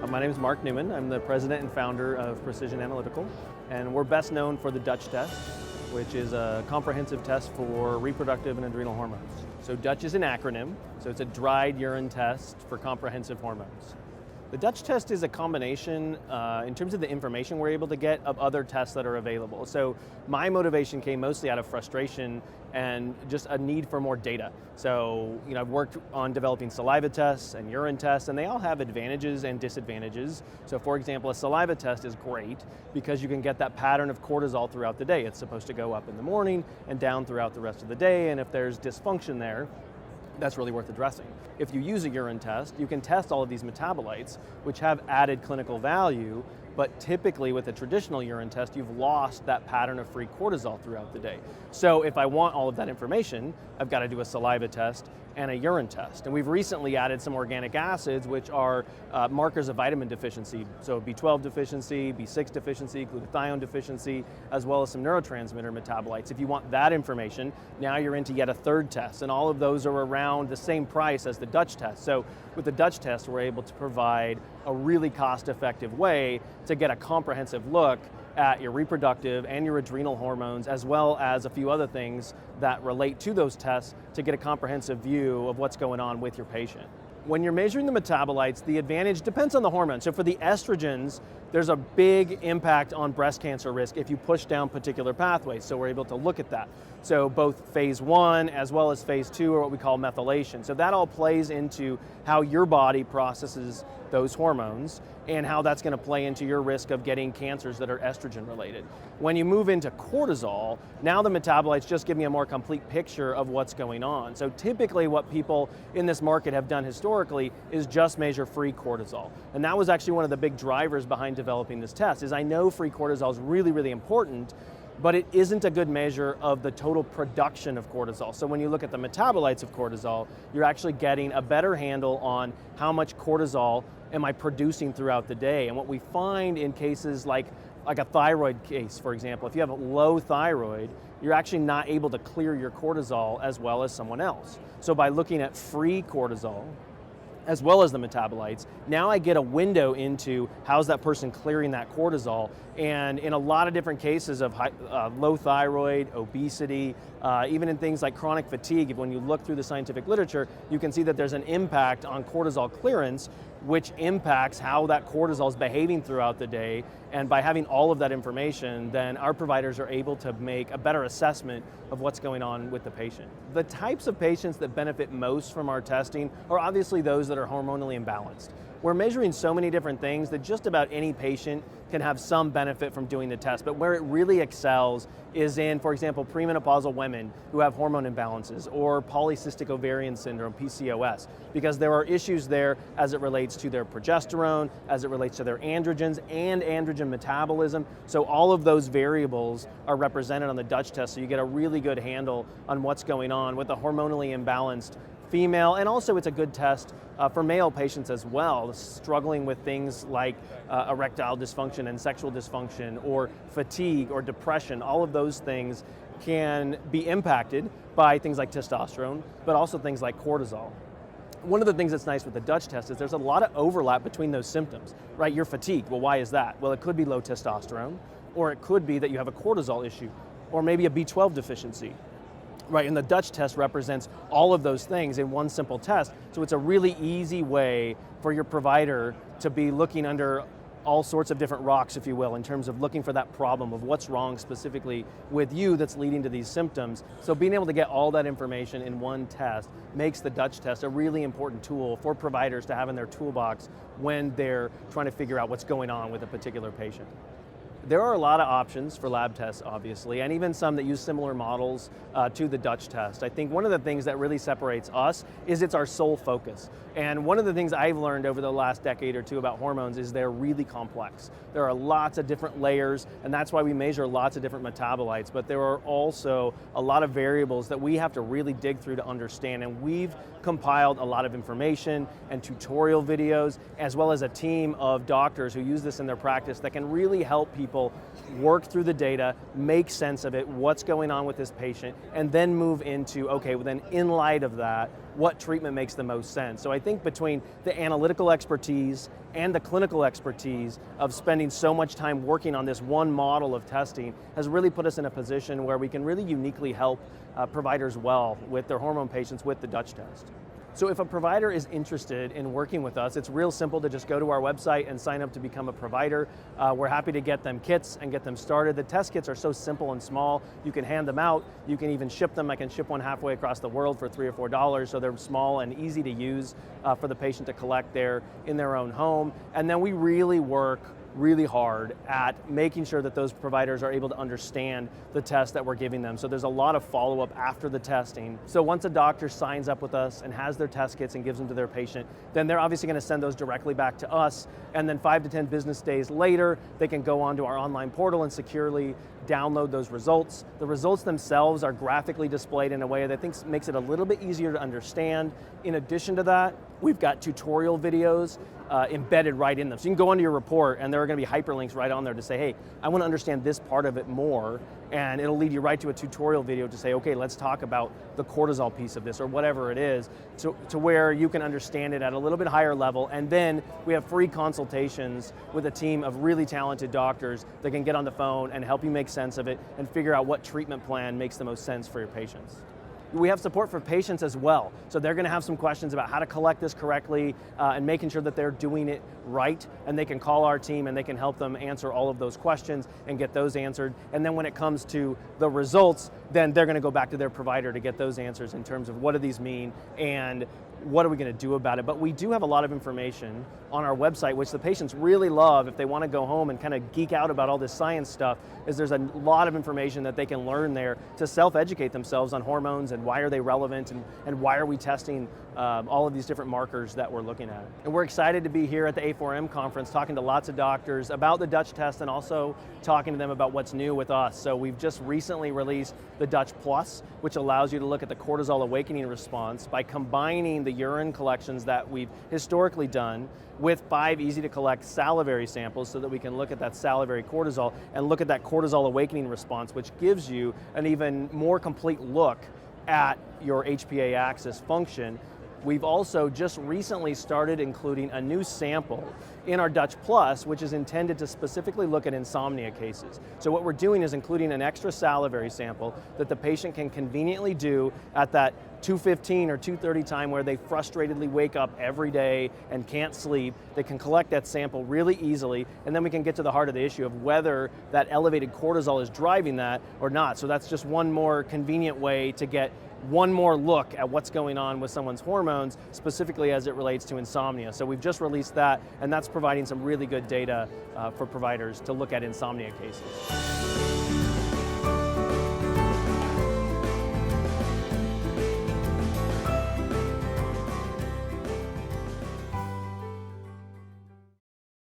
My name is Mark Newman. I'm the president and founder of Precision Analytical, and we're best known for the Dutch test, which is a comprehensive test for reproductive and adrenal hormones. So Dutch is an acronym, so it's a dried urine test for comprehensive hormones. The Dutch test is a combination, in terms of the information we're able to get, of other tests that are available. So my motivation came mostly out of frustration and just a need for more data. So, I've worked on developing saliva tests and urine tests, and they all have advantages and disadvantages. So for example, a saliva test is great because you can get that pattern of cortisol throughout the day. It's supposed to go up in the morning and down throughout the rest of the day, and if there's dysfunction there, that's really worth addressing. If you use a urine test, you can test all of these metabolites, which have added clinical value, but typically with a traditional urine test, you've lost that pattern of free cortisol throughout the day. So if I want all of that information, I've got to do a saliva test and a urine test. And we've recently added some organic acids, which are markers of vitamin deficiency. So B12 deficiency, B6 deficiency, glutathione deficiency, as well as some neurotransmitter metabolites. If you want that information, now you're into yet a third test. And all of those are around the same price as the Dutch test. So with the Dutch test, we're able to provide a really cost-effective way to get a comprehensive look at your reproductive and your adrenal hormones, as well as a few other things that relate to those tests to get a comprehensive view of what's going on with your patient. When you're measuring the metabolites, the advantage depends on the hormone. So for the estrogens, there's a big impact on breast cancer risk if you push down particular pathways, so we're able to look at that. So both phase 1 as well as phase 2 are what we call methylation. So that all plays into how your body processes those hormones and how that's going to play into your risk of getting cancers that are estrogen related. When you move into cortisol, now the metabolites just give me a more complete picture of what's going on. So typically what people in this market have done historically is just measure free cortisol. And that was actually one of the big drivers behind developing this test, is I know free cortisol is really, really important, but it isn't a good measure of the total production of cortisol. So when you look at the metabolites of cortisol, you're actually getting a better handle on how much cortisol am I producing throughout the day. And what we find in cases like a thyroid case, for example, if you have a low thyroid, you're actually not able to clear your cortisol as well as someone else. So by looking at free cortisol, as well as the metabolites, now I get a window into how's that person clearing that cortisol. And in a lot of different cases of low thyroid, obesity, even in things like chronic fatigue, when you look through the scientific literature, you can see that there's an impact on cortisol clearance, which impacts how that cortisol is behaving throughout the day. And by having all of that information, then our providers are able to make a better assessment of what's going on with the patient. The types of patients that benefit most from our testing are obviously those that are hormonally imbalanced. We're measuring so many different things that just about any patient can have some benefit from doing the test, but where it really excels is in, for example, premenopausal women who have hormone imbalances, or polycystic ovarian syndrome, PCOS, because there are issues there as it relates to their progesterone, as it relates to their androgens and androgen metabolism. So all of those variables are represented on the Dutch test, so you get a really good handle on what's going on with a hormonally imbalanced female, and also it's a good test for male patients as well, struggling with things like erectile dysfunction and sexual dysfunction, or fatigue or depression. All of those things can be impacted by things like testosterone, but also things like cortisol. One of the things that's nice with the Dutch test is there's a lot of overlap between those symptoms, right? You're fatigued, well, why is that? Well, it could be low testosterone, or it could be that you have a cortisol issue, or maybe a B12 deficiency. Right, and the Dutch test represents all of those things in one simple test, so it's a really easy way for your provider to be looking under all sorts of different rocks, if you will, in terms of looking for that problem of what's wrong specifically with you that's leading to these symptoms. So being able to get all that information in one test makes the Dutch test a really important tool for providers to have in their toolbox when they're trying to figure out what's going on with a particular patient. There are a lot of options for lab tests, obviously, and even some that use similar models to the Dutch test. I think one of the things that really separates us is it's our sole focus. And one of the things I've learned over the last decade or two about hormones is they're really complex. There are lots of different layers, and that's why we measure lots of different metabolites, but there are also a lot of variables that we have to really dig through to understand, and we've compiled a lot of information and tutorial videos, as well as a team of doctors who use this in their practice that can really help people work through the data, make sense of it, what's going on with this patient, and then move into, okay, well then in light of that, what treatment makes the most sense. So I think between the analytical expertise and the clinical expertise of spending so much time working on this one model of testing has really put us in a position where we can really uniquely help providers well with their hormone patients with the Dutch test. So if a provider is interested in working with us, it's real simple to just go to our website and sign up to become a provider. We're happy to get them kits and get them started. The test kits are so simple and small. You can hand them out. You can even ship them. I can ship one halfway across the world for $3 or $4, so they're small and easy to use for the patient to collect there in their own home. And then we really work really hard at making sure that those providers are able to understand the test that we're giving them. So there's a lot of follow-up after the testing. So once a doctor signs up with us and has their test kits and gives them to their patient, then they're obviously going to send those directly back to us, and then 5 to 10 business days later, they can go onto our online portal and securely download those results. The results themselves are graphically displayed in a way that I think makes it a little bit easier to understand. In addition to that, we've got tutorial videos embedded right in them. So you can go into your report and there are going to be hyperlinks right on there to say, hey, I want to understand this part of it more, and it'll lead you right to a tutorial video to say, okay, let's talk about the cortisol piece of this or whatever it is, to where you can understand it at a little bit higher level. And then we have free consultations with a team of really talented doctors that can get on the phone and help you make sense of it and figure out what treatment plan makes the most sense for your patients. We have support for patients as well. So they're going to have some questions about how to collect this correctly and making sure that they're doing it right, and they can call our team and they can help them answer all of those questions and get those answered. And then when it comes to the results, then they're going to go back to their provider to get those answers in terms of what do these mean and what are we going to do about it. But we do have a lot of information on our website, which the patients really love if they want to go home and kind of geek out about all this science stuff, is there's a lot of information that they can learn there to self-educate themselves on hormones and why are they relevant and why are we testing all of these different markers that we're looking at. And we're excited to be here at the A4M conference talking to lots of doctors about the Dutch test and also talking to them about what's new with us. So we've just recently released the Dutch Plus, which allows you to look at the cortisol awakening response by combining the urine collections that we've historically done with 5 easy to collect salivary samples so that we can look at that salivary cortisol and look at that cortisol awakening response, which gives you an even more complete look at your HPA axis function. We've also just recently started including a new sample in our Dutch Plus, which is intended to specifically look at insomnia cases. So what we're doing is including an extra salivary sample that the patient can conveniently do at that 2:15 or 2:30 time where they frustratedly wake up every day and can't sleep. They can collect that sample really easily, and then we can get to the heart of the issue of whether that elevated cortisol is driving that or not. So that's just one more convenient way to get one more look at what's going on with someone's hormones, specifically as it relates to insomnia. So we've just released that, and that's providing some really good data for providers to look at insomnia cases.